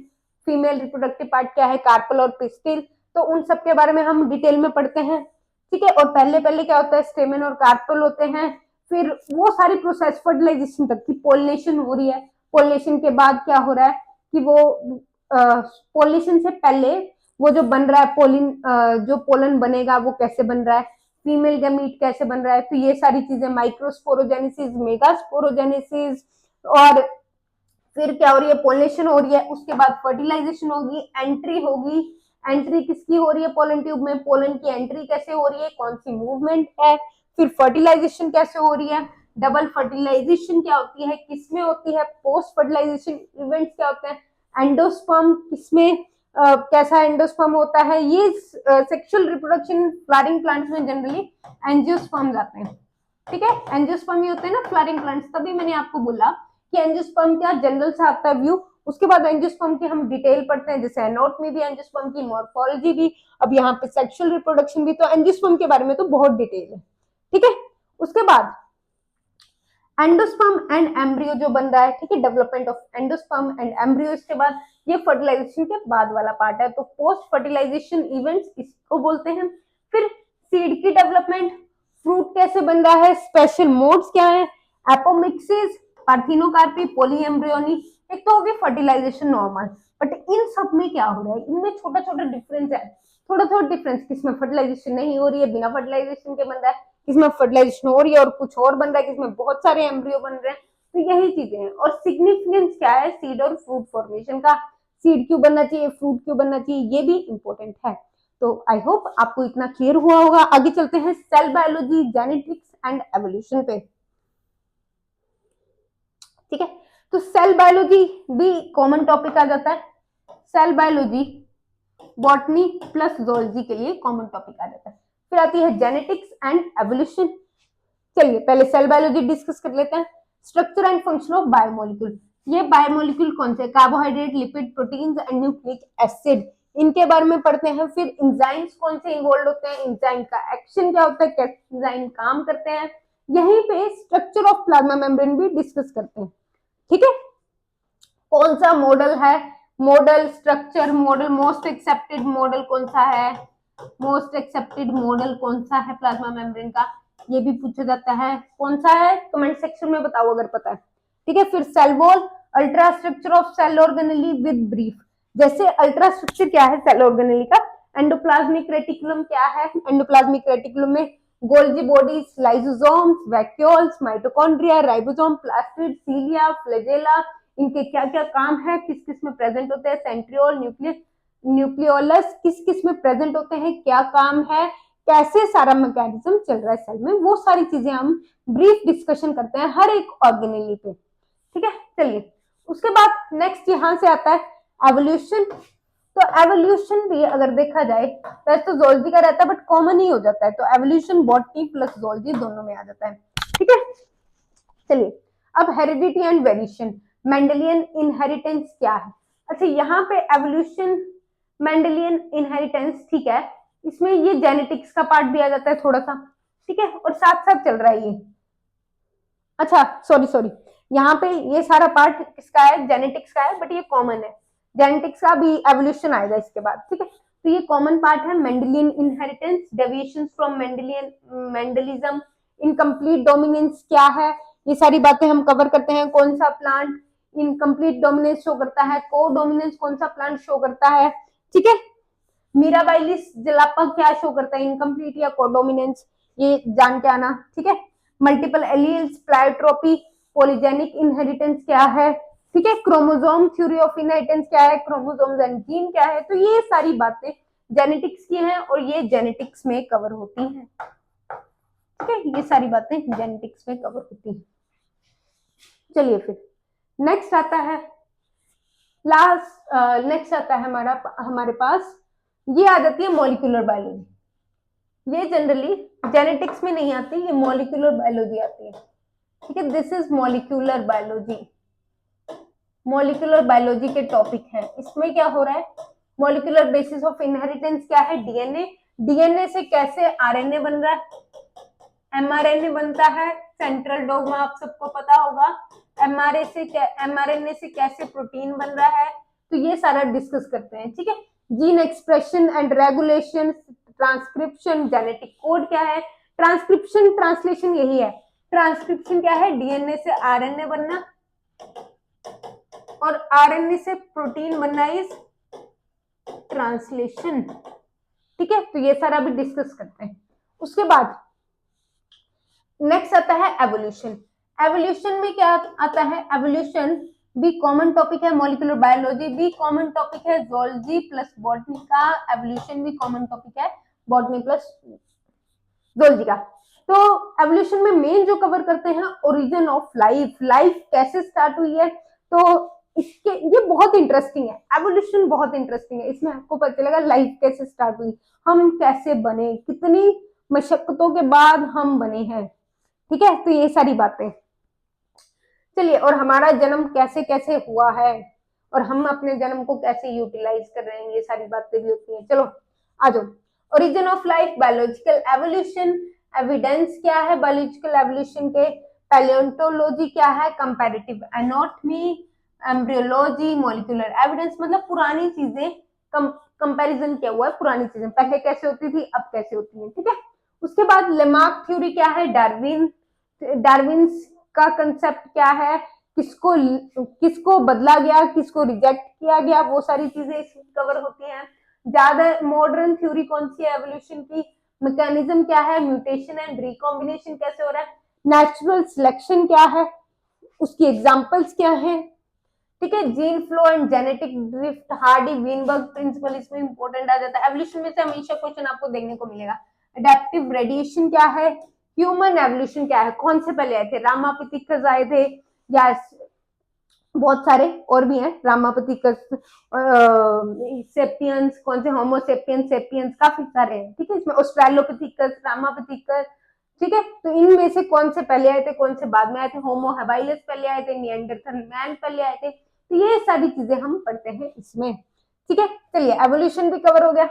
फीमेल रिप्रोडक्टिव पार्ट क्या है, कार्पल और पिस्टिल। तो उन सब के बारे में हम डिटेल में पढ़ते हैं, ठीक है। और पहले पहले क्या होता है, स्टेमन और कार्पल होते हैं, फिर वो सारी प्रोसेस फर्टिलाइजेशन तक की, पोलिनेशन हो रही है, पोलिनेशन के बाद क्या हो रहा है कि वो पोलिनेशन से पहले वो जो बन रहा है पोलिन, जो पोलन बनेगा वो कैसे बन रहा है, फीमेल गैमीट कैसे बन रहा है। तो ये सारी चीजें, माइक्रोस्पोरोजेनेसिस, मेगास्पोरोजेनेसिस, और फिर क्या हो रही है, पोलिनेशन हो रही है, उसके बाद फर्टिलाइजेशन होगी, एंट्री होगी। एंट्री किसकी हो रही है पोलन ट्यूब में, पोलन की एंट्री कैसे हो रही है, कौन सी मूवमेंट है, फिर फर्टिलाइजेशन कैसे हो रही है, डबल फर्टिलाइजेशन क्या होती है, किसमें होती है, पोस्ट फर्टिलाइजेशन इवेंट्स क्या होते हैं, एंडोस्पर्म किसमें, कैसा एंडोस्पर्म होता है। ये सेक्सुअल रिप्रोडक्शन फ्लावरिंग प्लांट्स में जनरली एंजियोस्पर्म्स आते हैं, ठीक है, एंजियोस्पर्म ही होते हैं ना फ्लावरिंग प्लांट्स। तभी मैंने आपको बोला कि एंजियोस्पर्म क्या जनरल से आता है व्यू, उसके बाद एंजियोस्पर्म की हम डिटेल पढ़ते हैं, जैसे एनाटॉमी भी, एंजियोस्पर्म की मॉर्फोलॉजी भी, अब यहाँ पे सेक्सुअल रिप्रोडक्शन भी। तो एंजियोस्पर्म के बारे में तो बहुत डिटेल है, ठीक है। उसके बाद एंडोस्पर्म एंड एम्ब्रियो जो बन रहा है, ठीक है, development of endosperm and embryo. इसके बाद ये फर्टिलाइजेशन के बाद वाला पार्ट है, तो पोस्ट फर्टिलाइजेशन इवेंट्स इसको बोलते हैं। फिर सीड की डेवलपमेंट, फ्रूट कैसे बन रहा है, स्पेशल मोड्स क्या है, एपोमिक्सिस, पार्थिनोकार्पी, पॉलीएम्ब्रियोनी। एक तो होगी फर्टिलाइजेशन नॉर्मल, बट इन सब में क्या हो रहा है, इनमें छोटा छोटा डिफरेंस है, थोड़ा थोड़ा डिफरेंस, किसमें फर्टिलाइजेशन नहीं हो रही है, बिना फर्टिलाइजेशन के बन रहा है, किसमें फर्टिलाइजेशन हो रही है और कुछ और बन रहा है, किसमें बहुत सारे एम्ब्रियो बन रहे हैं। तो यही चीजें हैं। और सिग्निफिकेंस क्या है सीड और फ्रूट फॉर्मेशन का, सीड क्यों बनना चाहिए, फ्रूट क्यों बनना चाहिए, ये भी इंपॉर्टेंट है। तो आई होप आपको इतना क्लियर हुआ होगा। आगे चलते हैं cell biology, genetics and evolution पे, ठीक है। तो सेल बायोलॉजी भी कॉमन टॉपिक आ जाता है। Cell biology botany plus zoology के लिए कॉमन टॉपिक आ जाता है। फिर आती है जेनेटिक्स एंड एवोल्यूशन। चलिए पहले सेल बायोलॉजी डिस्कस कर लेते हैं। Structure and function of biomolecule, ये बायोमोलिक्यूल कौन से, carbohydrate, lipid, proteins and nucleic acid, इनके बारे में पढ़ते हैं। फिर एंजाइम्स कौन से इन्वॉल्व होते हैं, एंजाइम का एक्शन क्या होता है, कैसे एंजाइम काम करते हैं। यहीं पे स्ट्रक्चर ऑफ प्लाज्मा मेम्ब्रेन भी डिस्कस करते हैं, ठीक है। कौन सा मॉडल है, model, structure, model, most accepted model कौन सा है, मोस्ट एक्सेप्टेड मॉडल कौन सा है प्लाज्मा मेम्ब्रेन का, ये भी पूछा जाता है। कौन सा है कमेंट सेक्शन में बताओ अगर पता है, ठीक है। फिर cell wall, ultra structure of cell organelle with brief, जैसे अल्ट्रा स्ट्रक्चर क्या है सेल ऑर्गेनेली का, एंडोप्लाज्मिक रेटिकुलम क्या है, एंडोप्लाज्मिक रेटिकुलम में Golgi bodies, lysosomes, vacuoles, mitochondria, ribosome, plastid, cilia, flagella, इनके क्या क्या काम है, किस किस में प्रेजेंट होते हैं, सेंट्रियोल, न्यूक्लियस, न्यूक्लियोलस किस किस में प्रेजेंट होते हैं, क्या काम है, कैसे सारा मैकेनिज्म चल रहा है सेल में, वो सारी चीजें हम ब्रीफ डिस्कशन करते हैं हर एक ऑर्गेनेली पे, ठीक है। चलिए उसके बाद नेक्स्ट यहाँ से आता है एवोल्यूशन। तो एवोल्यूशन भी अगर देखा जाए वैसे तो जोलॉजी का रहता है बट कॉमन ही हो जाता है, तो एवोल्यूशन बॉटनी प्लस जोलॉजी दोनों में आ जाता है, ठीक है। चलिए अब heredity and variation, Mendelian inheritance क्या है। अच्छा यहाँ पे एवोल्यूशन, मेंडेलियन इनहेरिटेंस, ठीक है, इसमें ये जेनेटिक्स का पार्ट भी आ जाता है थोड़ा सा, ठीक है, और साथ साथ चल रहा है ये। अच्छा सॉरी सॉरी, यहाँ पे ये सारा पार्ट किसका है, जेनेटिक्स का है, बट ये कॉमन है, जेनेटिक्स का भी एवोल्यूशन आएगा इसके बाद, ठीक है। तो ये कॉमन पार्ट है, Mendelian inheritance, deviations from Mendelian Mendelism, incomplete dominance क्या है, ये सारी बातें हम कवर करते हैं। कौन सा प्लांट इनकम्प्लीट डोमिनेंस शो करता है, को डोमिनेंस कौन सा प्लांट शो करता है, ठीक है। मीराबाइलिस जलापा क्या शो करता है, इनकम्प्लीट या कोडोमिनेंस, ये जान के आना, ठीक है। मल्टीपल एलील्स, प्लायोट्रोपी, पॉलीजेनिक इनहेरिटेंस क्या है, ठीक है। क्रोमोसोम थ्योरी ऑफ इनहेरिटेंस क्या है, क्रोमोसोम्स एंड जीन क्या है। तो ये सारी बातें जेनेटिक्स की हैं और ये जेनेटिक्स में कवर होती हैं, ठीक है, ये सारी बातें जेनेटिक्स में कवर होती हैं। चलिए फिर नेक्स्ट आता है, लास्ट नेक्स्ट आता है हमारे पास, ये आ जाती है मॉलिक्यूलर बायोलॉजी। ये जनरली जेनेटिक्स में नहीं आती, ये मॉलिक्यूलर बायोलॉजी आती है, ठीक है। This is molecular biology, molecular biology के टॉपिक है। इसमें क्या हो रहा है, मॉलिक्यूलर बेसिस ऑफ इनहेरिटेंस क्या है? डीएनए। डीएनए से कैसे आरएनए बन रहा है? एमआरएनए बनता है। सेंट्रल डोग्मा आप सबको पता होगा। एमआरएनए से कैसे प्रोटीन बन रहा है, तो ये सारा डिस्कस करते हैं, ठीक है। Gene expression and regulation, transcription, genetic code क्या है? ट्रांसक्रिप्शन ट्रांसलेशन यही है। ट्रांसक्रिप्शन क्या है? डीएनए से आरएनए बनना और आरएनए से प्रोटीन बनना इज ट्रांसलेशन, ठीक है। तो ये सारा भी डिस्कस करते हैं। उसके बाद नेक्स्ट आता है एवोल्यूशन। एवोल्यूशन में क्या आता है? एवोल्यूशन भी कॉमन टॉपिक है। मॉलिक्यूलर बायोलॉजी भी कॉमन टॉपिक है। जोलॉजी प्लस बॉटनी का एवोल्यूशन भी कॉमन टॉपिक है, बॉटनी प्लस जोलॉजी का। तो एवोल्यूशन में मेन जो कवर करते हैं ओरिजिन ऑफ लाइफ, लाइफ कैसे स्टार्ट हुई है, तो इसके ये बहुत इंटरेस्टिंग है। एवोल्यूशन बहुत इंटरेस्टिंग है, इसमें आपको पता चलेगा लाइफ कैसे स्टार्ट हुई, हम कैसे बने, कितनी मशक्कतों के बाद हम बने हैं, ठीक है। तो ये सारी बातें, चलिए, और हमारा जन्म कैसे कैसे हुआ है और हम अपने जन्म को कैसे यूटिलाइज कर रहे हैं, ये सारी बातें भी होती हैं। चलो आ जाओ। Origin of life, biological evolution, evidence क्या है बायोलॉजिकल एवोल्यूशन के, पैलियोंटोलॉजी क्या है, comparative anatomy, embryology, molecular evidence, मतलब पुरानी चीजें कंपैरिजन क्या हुआ है, पुरानी चीजें पहले कैसे होती थी अब कैसे होती है, ठीक है। उसके बाद लेमार्क थ्योरी क्या है, डार्विन का कंसेप्ट क्या है, किसको किसको बदला गया, किसको रिजेक्ट किया गया, वो सारी चीजें इसमें कवर होती हैं। ज्यादा मॉडर्न थ्योरी कौन सी है एवोल्यूशन की, मैकेनिज्म क्या है, म्यूटेशन एंड रिकॉम्बिनेशन कैसे हो रहा है, नेचुरल सिलेक्शन क्या है, उसकी एग्जांपल्स क्या है, ठीक है। Gene flow and genetic drift, Hardy Weinberg principle इसमें इंपॉर्टेंट आ जाता है। एवोल्यूशन में से हमेशा क्वेश्चन आपको देखने को मिलेगा। अडेप्टिव रेडिएशन क्या है, ह्यूमन एवोल्यूशन क्या है, कौन से पहले आए थे, रामापिथिकस आए थे या बहुत सारे और भी हैं, रामापिथिकस, सेपियंस, कौन से होमोसेपियंस, सेपियंस, काफी सारे हैं, ठीक है। इसमें ऑस्ट्रेलोपिथिकस, रामापिथिकस, ठीक है। तो इनमें से कौन से पहले आए थे, कौन से बाद में आए थे, होमो हेबाइलस पहले आए थे, निएंडरथल मैन पहले आए थे, तो ये सारी चीजें हम पढ़ते हैं इसमें, ठीक है। चलिए, एवोल्यूशन भी कवर हो गया,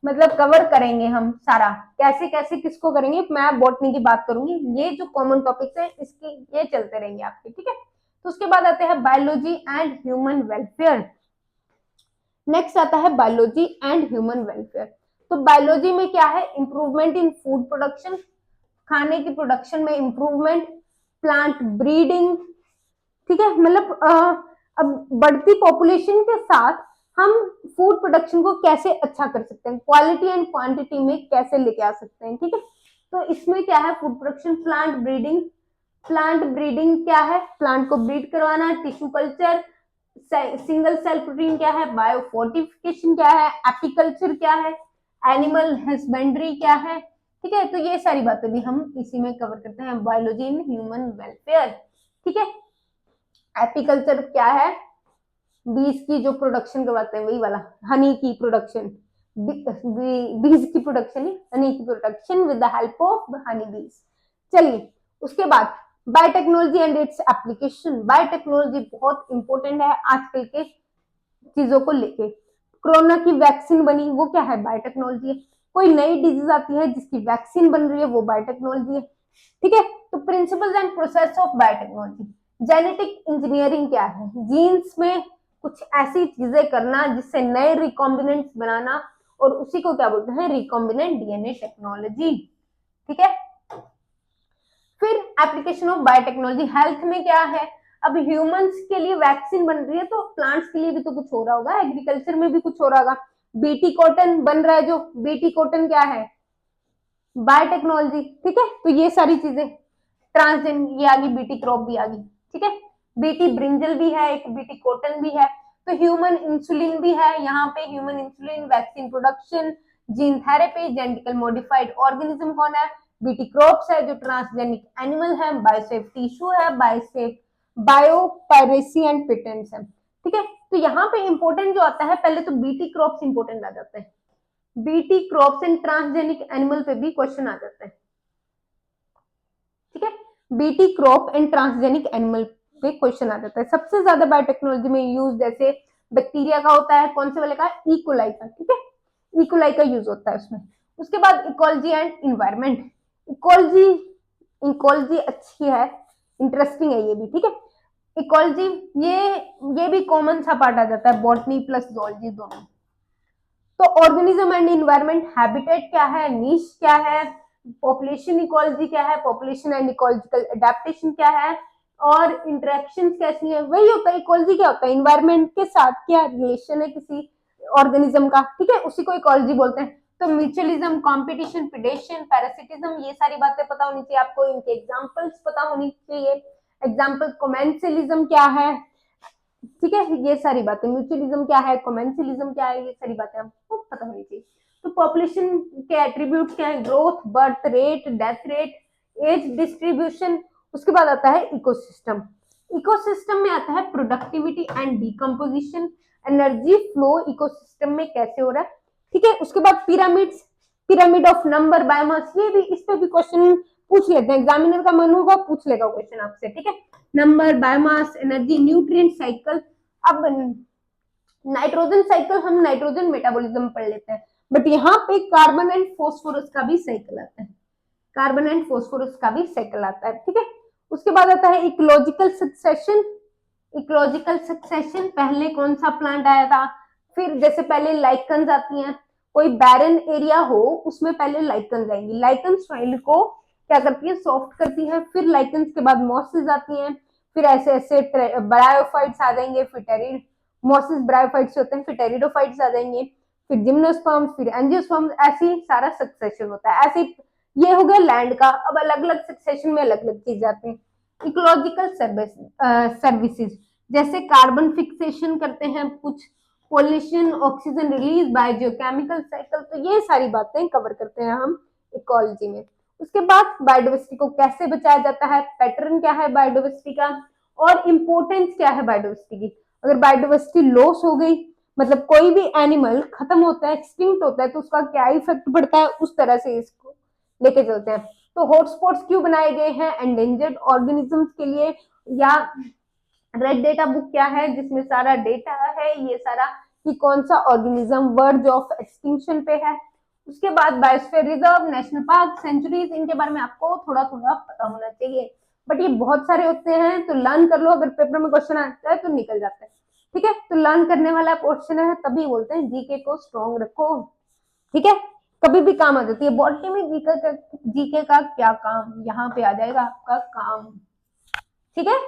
मतलब कवर करेंगे हम सारा, कैसे कैसे किसको करेंगे, मैं बॉटनी की बात करूंगी, ये जो कॉमन टॉपिक्स है इसके ये चलते रहेंगे आपके, ठीक है। तो उसके बाद आते हैं biology and human welfare. Next आता है बायोलॉजी एंड ह्यूमन वेलफेयर। तो बायोलॉजी में क्या है, इंप्रूवमेंट इन फूड प्रोडक्शन, खाने की प्रोडक्शन में इंप्रूवमेंट, प्लांट ब्रीडिंग, ठीक है। मतलब अब बढ़ती पॉपुलेशन के साथ हम फूड प्रोडक्शन को कैसे अच्छा कर सकते हैं, क्वालिटी एंड क्वांटिटी में कैसे लेके आ सकते हैं, ठीक है। तो इसमें क्या है, food production, plant breeding, plant breeding क्या है, प्लांट को ब्रीड करवाना, tissue culture, single cell protein क्या है, बायोफोर्टिफिकेशन क्या है, एपिकल्चर क्या है, एनिमल हस्बेंड्री क्या है, ठीक है। तो ये सारी बातें भी हम इसी में कवर करते हैं, बायोलॉजी इन ह्यूमन वेलफेयर, ठीक है। एपिकल्चर क्या है, बीज की जो प्रोडक्शन करवाते हैं वही वाला, हनी की प्रोडक्शन, बीज की प्रोडक्शन, हनी की production with the help of honey बीज। चलिए, उसके बाद biotechnology and its application. Biotechnology बहुत इंपॉर्टेंट है आजकल के चीजों को लेके। कोरोना की वैक्सीन बनी, वो क्या है, बायोटेक्नोलॉजी है। कोई नई डिजीज आती है जिसकी वैक्सीन बन रही है, वो बायोटेक्नोलॉजी है, ठीक है। तो principles and process of biotechnology, genetic engineering क्या है, जीन्स में कुछ ऐसी चीजें करना जिससे नए रिकॉम्बिनेंट्स बनाना, और उसी को क्या बोलते हैं, रिकॉम्बिनेंट डीएनए टेक्नोलॉजी, ठीक है। फिर एप्लीकेशन ऑफ बायोटेक्नोलॉजी, हेल्थ में क्या है, अब ह्यूमंस के लिए वैक्सीन बन रही है तो प्लांट्स के लिए भी तो कुछ हो रहा होगा, एग्रीकल्चर में भी कुछ हो रहा होगा। बीटी कॉटन बन रहा है, जो बीटी कॉटन क्या है, बायोटेक्नोलॉजी, ठीक है। तो ये सारी चीजें, ट्रांसजेन ये आ गई, बीटी क्रॉप भी आ गई, ठीक है। बीटी ब्रिंजल भी है, एक बीटी कॉटन भी है। तो ह्यूमन इंसुलिन भी है यहाँ पे, human insulin, vaccine production, gene therapy, genetical modified organism कौन है, बीटी क्रॉप्स है जो ट्रांसजेनिक एनिमल है, बायोसेफ टिश्यू है, बायोसेफ बायोपायरेसी एंड पेटेंट्स है, ठीक है। तो यहाँ पे इंपॉर्टेंट जो आता है, पहले तो बीटी क्रॉप्स इंपॉर्टेंट आ जाते हैं, BT crops and transgenic animal पे भी क्वेश्चन आ जाते हैं, ठीक है। BT crop and transgenic animal पे क्वेश्चन आ जाता है। सबसे ज्यादा बायोटेक्नोलॉजी में यूज जैसे बैक्टीरिया का होता है, कौन से वाले का, इकोलाई का, ठीक है, इकोलाई का यूज होता है उसमें। उसके बाद ecology and environment. Ecology ecology अच्छी है, इंटरेस्टिंग है ये भी, ठीक है। इकोलॉजी ये भी कॉमन सा पार्ट आ जाता है, बॉटनी प्लस जूलॉजी दोनों। तो ऑर्गेनिज्म एंड इन्वायरमेंट, हैबिटेट क्या है, नीश क्या है, पॉपुलेशन इकोलॉजी क्या है, पॉपुलेशन एंड इकोलॉजिकल एडेप्टेशन क्या है, और इंटरेक्शंस कैसी है, वही होता है। इकोलॉजी क्या होता है, इन्वायरमेंट के साथ क्या रिलेशन है किसी ऑर्गेनिज्म का, ठीक है, उसी को इकोलॉजी बोलते हैं। तो म्यूचुअलिज्म, कंपटीशन, प्रेडेशन, पैरासिटिज्म, ये सारी बातें पता होनी चाहिए आपको, इनके एग्जांपल्स पता होनी चाहिए। एग्जांपल कमेंसलिज्म क्या है, ठीक है, ये सारी बातें, म्यूचुअलिज्म क्या है, कमेंसलिज्म क्या है, ये सारी बातें आपको पता होनी चाहिए। तो पॉपुलेशन के एट्रीब्यूट क्या है, growth, birth rate, death rate, age distribution. उसके बाद आता है इकोसिस्टम। इकोसिस्टम में आता है productivity and decomposition, energy flow ecosystem में कैसे हो रहा है, ठीक है। उसके बाद pyramids, pyramid of number, biomass, ये भी, इस पे भी क्वेश्चन पूछ लेते हैं, एग्जामिनर का मन होगा पूछ लेगा क्वेश्चन आपसे, ठीक है। Number, biomass, energy, nutrient cycle. अब नाइट्रोजन साइकिल, हम नाइट्रोजन मेटाबॉलिज्म पढ़ लेते हैं, बट यहाँ पे कार्बन एंड फोस्फोरस का भी साइकिल आता है, कार्बन एंड फोस्फोरस का भी साइकिल आता है, ठीक है। उसके बाद आता है इकोलॉजिकल सक्सेशन। इकोलॉजिकल सक्सेशन, पहले कौन सा प्लांट आया था, फिर जैसे पहले लाइकन्स आती हैं, कोई बैरन एरिया हो उसमें पहले लाइकन्स आएंगी, लाइकन सॉइल को क्या करती है, सॉफ्ट करती है, फिर लाइकन्स के बाद मॉसेस आती हैं, फिर ऐसे ऐसे ब्रायोफाइट्स आ जाएंगे, फिर टेरिड, मॉसेस ब्रायोफाइट्स होते हैं, फिर टेरिडोफाइट्स आ जाएंगे, फिर जिम्नोस्पर्म्स, फिर एंजियोस्पर्म्स, ऐसे ही सारा सक्सेशन होता है। ऐसे ये हो गया लैंड का। अब अलग अलग सक्सेशन में अलग अलग चीज आते हैं। इकोलॉजिकल सर्विसेज, जैसे कार्बन फिक्सेशन करते हैं कुछ, pollution, oxygen release, biochemical cycle, तो ये सारी बातें कवर करते हैं हम इकोलॉजी में। उसके बाद बायोडाइवर्सिटी को कैसे बचाया जाता है, पैटर्न क्या है बायोडाइवर्सिटी का, और इम्पोर्टेंस क्या है बायोडाइवर्सिटी की। अगर बायोडाइवर्सिटी लॉस हो गई, मतलब कोई भी एनिमल खत्म होता है, एक्सटिंक्ट होता है, तो उसका क्या इफेक्ट पड़ता है, उस तरह से इसको लेके चलते हैं। तो हॉटस्पॉट्स क्यों बनाए गए हैं, एंडेंजर्ड ऑर्गेनिजम्स के लिए, या रेड डेटा बुक क्या है जिसमें सारा डेटा है ये सारा कि कौन सा ऑर्गेनिज्म वर्ज ऑफ एक्सटिंक्शन पे है। उसके बाद biosphere reserve, national park, sanctuaries, इनके बारे में आपको थोड़ा थोड़ा पता होना चाहिए, बट ये बहुत सारे होते हैं, तो लर्न कर लो, अगर पेपर में क्वेश्चन आता है तो निकल जाता है, ठीक है। तो लर्न करने वाला क्वेश्चन है, तभी बोलते हैं जीके को स्ट्रॉन्ग रखो, ठीक है, कभी भी काम आ जाती है। बॉटनी में जीके का क्या काम, यहाँ पे आ जाएगा आपका काम, ठीक है।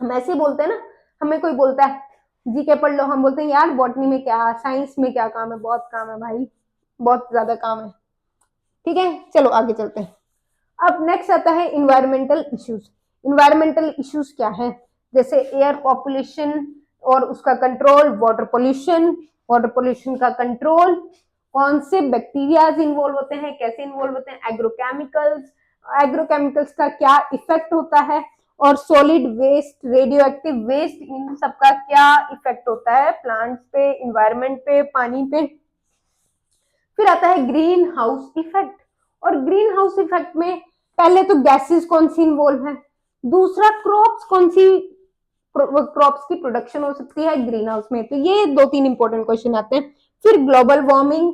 हम ऐसे ही बोलते हैं ना, हमें कोई बोलता है जीके पढ़ लो, हम बोलते हैं यार बॉटनी में क्या, साइंस में क्या काम है, बहुत काम है भाई, बहुत ज्यादा काम है, ठीक है। चलो आगे चलते हैं। अब नेक्स्ट आता है इन्वायरमेंटल इश्यूज। इन्वायरमेंटल इश्यूज क्या है, जैसे एयर पॉपुलेशन और उसका कंट्रोल, वाटर पोल्यूशन का कंट्रोल, कौन से बैक्टीरियाज इन्वॉल्व होते हैं, कैसे इन्वॉल्व होते हैं, एग्रोकेमिकल्स का क्या इफेक्ट होता है, और solid waste, radio active waste, इन सबका क्या इफेक्ट होता है प्लांट्स पे, इन्वायरमेंट पे, पानी पे। फिर आता है ग्रीन हाउस इफेक्ट, और ग्रीन हाउस इफेक्ट में पहले तो गैसेस कौन सी इन्वॉल्व है, दूसरा क्रॉप्स कौन सी, क्रॉप्स की प्रोडक्शन हो सकती है ग्रीन हाउस में, तो ये दो तीन इंपॉर्टेंट क्वेश्चन आते हैं। फिर ग्लोबल वार्मिंग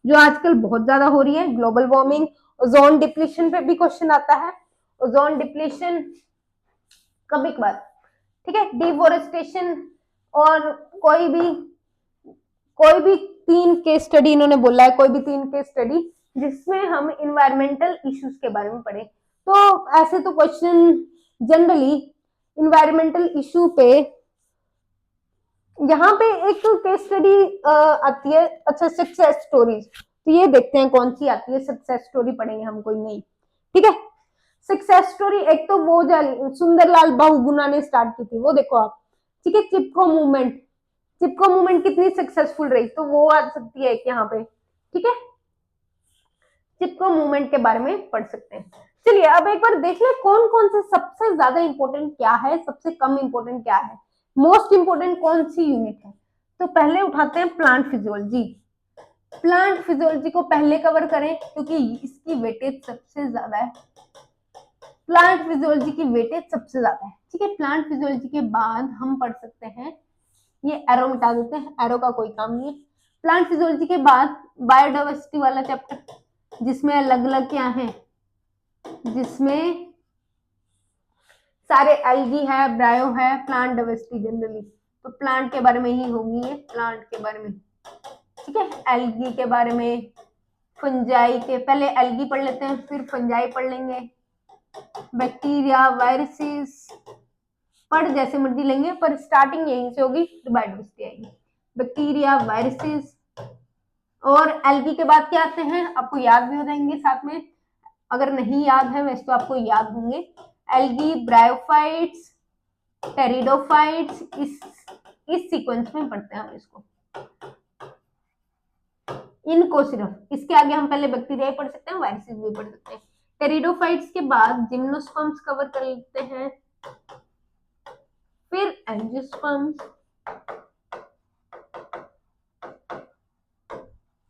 जो आजकल बहुत ज्यादा हो रही है, ग्लोबल वार्मिंग, ओजोन डिप्लीशन पे भी क्वेश्चन आता है, ओजोन डिप्लीशन कभी कभार, ठीक है, डिफोरेस्टेशन, और कोई भी तीन केस स्टडी इन्होंने बोला है, कोई भी तीन केस स्टडी जिसमें हम इन्वायरमेंटल इश्यूज के बारे में पढ़े। तो ऐसे तो क्वेश्चन जनरली इन्वायरमेंटल इशू पे, यहाँ पे एक केस स्टडी आती है, अच्छा सक्सेस स्टोरीज, तो ये देखते हैं कौन सी आती है, सक्सेस स्टोरी पढ़ेंगे हम कोई नहीं, ठीक है। सक्सेस स्टोरी एक तो वो सुंदरलाल बहुगुणा ने स्टार्ट की थी, वो देखो आप, ठीक है। चिपको मूवमेंट कितनी सक्सेसफुल रही, तो वो आ सकती है एक यहाँ पे, ठीक है। चिपको मूवमेंट के बारे में पढ़ सकते हैं। चलिए अब एक बार देख ले कौन कौन से सबसे ज्यादा इंपॉर्टेंट क्या है, सबसे कम इंपॉर्टेंट क्या है, मोस्ट इंपॉर्टेंट कौन सी यूनिट है। तो पहले उठाते हैं प्लांट फिजियोलॉजी। प्लांट फिजियोलॉजी को पहले कवर करें क्योंकि इसकी वेटेज सबसे ज्यादा है, प्लांट फिजियोलॉजी की वेटेज सबसे ज्यादा है, ठीक है। प्लांट फिजियोलॉजी के बाद हम पढ़ सकते हैं ये एरो मिटा देते हैं, एरो का कोई काम नहीं है। प्लांट फिजियोलॉजी के बाद बायोडाइवर्सिटी वाला चैप्टर, जिसमें अलग अलग क्या है, जिसमें सारे एल्गी है, ब्रायो है, प्लांट डाइवर्सिटी जनरली, तो प्लांट के बारे में ही होगी ये, प्लांट के बारे में, ठीक है। एल्गी के बारे में, फंजाई के, पहले एल्गी पढ़ लेते हैं फिर फंजाई पढ़ लेंगे, बैक्टीरिया, वायरसेस, पढ़ जैसे मर्जी लेंगे पर स्टार्टिंग यहीं से होगी, फिर बायोडाइवर्सिटी आएगी। बैक्टीरिया, वायरसेस, और एल्गी के बाद क्या आते हैं, आपको याद भी हो जाएंगे साथ में, अगर नहीं याद है वैसे तो आपको याद होंगे। एल्गी, ब्रायोफाइट्स, टेरिडोफाइट्स, इस सीक्वेंस में पढ़ते हैं हम इसको, इनको सिर्फ, इसके आगे हम पहले बैक्टीरिया पढ़ सकते हैं, वायरसेस भी पढ़ सकते हैं। टेरिडोफाइट्स के बाद जिम्नोस्पर्म्स कवर कर लेते हैं, फिर एंजियोस्पर्म्स,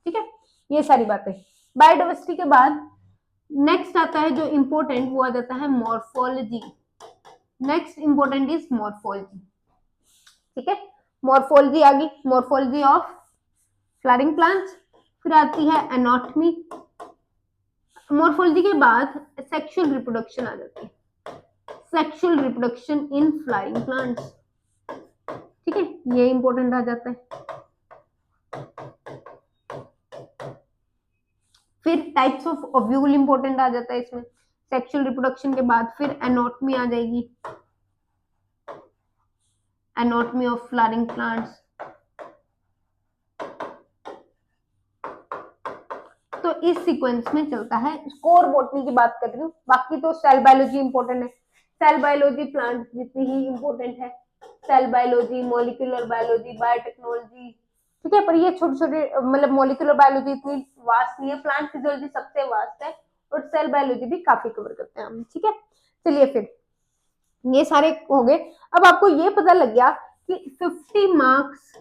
ठीक है, ये सारी बातें। बायोडाइवर्सिटी के बाद नेक्स्ट आता है जो इंपॉर्टेंट, वो आ जाता है morphology. Next important is morphology, ठीक है। मॉर्फोलॉजी आ गई, मॉर्फोलॉजी ऑफ फ्लावरिंग प्लांट्स, फिर आती है एनाटॉमी। मॉर्फोलॉजी के बाद सेक्सुअल रिप्रोडक्शन आ जाती है, sexual reproduction in flowering plants, ठीक है, ये इंपॉर्टेंट आ जाता है। फिर टाइप्स ऑफ ओव्यूल इंपॉर्टेंट आ जाता है इसमें, सेक्सुअल रिप्रोडक्शन के बाद फिर एनाटॉमी आ जाएगी, एनाटॉमी ऑफ फ्लावरिंग प्लांट्स। तो इस सीक्वेंस में चलता है। कोर बॉटनी की बात कर रही हूँ, बाकी तो सेल बायोलॉजी इंपॉर्टेंट है, सेल बायोलॉजी प्लांट जितनी ही इंपॉर्टेंट है, cell biology, molecular biology, biotechnology, ठीक है, पर ये छोटे छोटे, मतलब मॉलिक्यूलर बायोलॉजी इतनी वास्ट नहीं है, प्लांट फिजियोलॉजी सबसे वास्ट है, और सेल बायोलॉजी भी काफी कवर करते हैं हम, ठीक है। चलिए फिर ये सारे हो गए। अब आपको ये पता लग गया कि 50 मार्क्स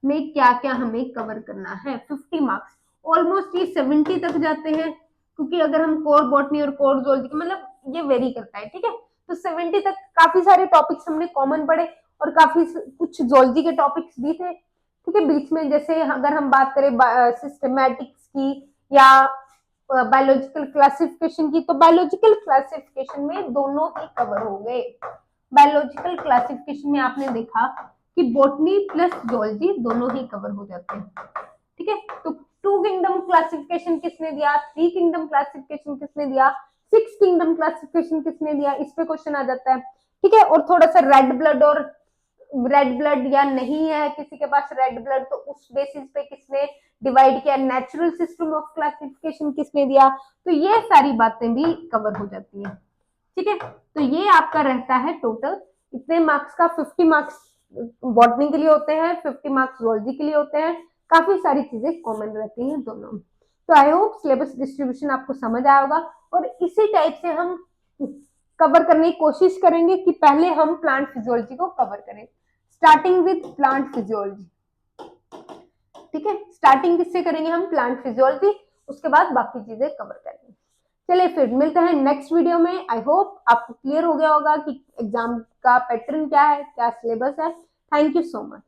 में क्या क्या हमें कवर करना है। 50 मार्क्स ऑलमोस्ट ये 70 तक जाते हैं, क्योंकि अगर हम कोर बॉटनी और कोर ज़ूलॉजी, मतलब ये वेरी करता है, ठीक है, तो 70 तक काफी सारे टॉपिक्स हमने कॉमन पढ़े, और काफी कुछ ज़ूलॉजी के टॉपिक्स भी थे, ठीक है। बीच में जैसे अगर हम बात करें सिस्टमैटिक्स की या बायोलॉजिकल क्लासिफिकेशन की, तो बायोलॉजिकल क्लासिफिकेशन में दोनों ही कवर हो गए। बायोलॉजिकल क्लासिफिकेशन में आपने देखा कि बॉटनी प्लस ज़ूलॉजी दोनों ही कवर हो जाते हैं, ठीक है। तो 2 किंगडम क्लासिफिकेशन किसने दिया, 3 किंगडम क्लासिफिकेशन किसने दिया, 6 किंगडम क्लासिफिकेशन किसने दिया, इस पे क्वेश्चन आ जाता है, ठीक है। और थोड़ा सा रेड ब्लड, और रेड ब्लड या नहीं है किसी के पास रेड ब्लड, तो उस बेसिस पे किसने डिवाइड किया, नेचुरल सिस्टम ऑफ क्लासिफिकेशन किसने दिया, तो ये सारी बातें भी कवर हो जाती हैं, ठीक है। तो ये आपका रहता है टोटल इतने मार्क्स का। 50 मार्क्स बॉटनी के लिए होते हैं, 50 मार्क्स ज़ूलॉजी के लिए होते हैं, काफी सारी चीजें कॉमन रहती हैं दोनों। तो आई होप सिलेबस डिस्ट्रीब्यूशन आपको समझ आया होगा, और इसी टाइप से हम कवर करने की कोशिश करेंगे कि पहले हम प्लांट फिजियोलॉजी को कवर करें, स्टार्टिंग विद प्लांट फिजियोलॉजी, ठीक है। स्टार्टिंग किससे करेंगे हम, प्लांट फिजियोलॉजी, उसके बाद बाकी चीजें कवर करेंगे। चलिए फिर मिलते हैं नेक्स्ट वीडियो में। आई होप आपको क्लियर हो गया होगा कि एग्जाम का पैटर्न क्या है, क्या सिलेबस है। Thank you so much.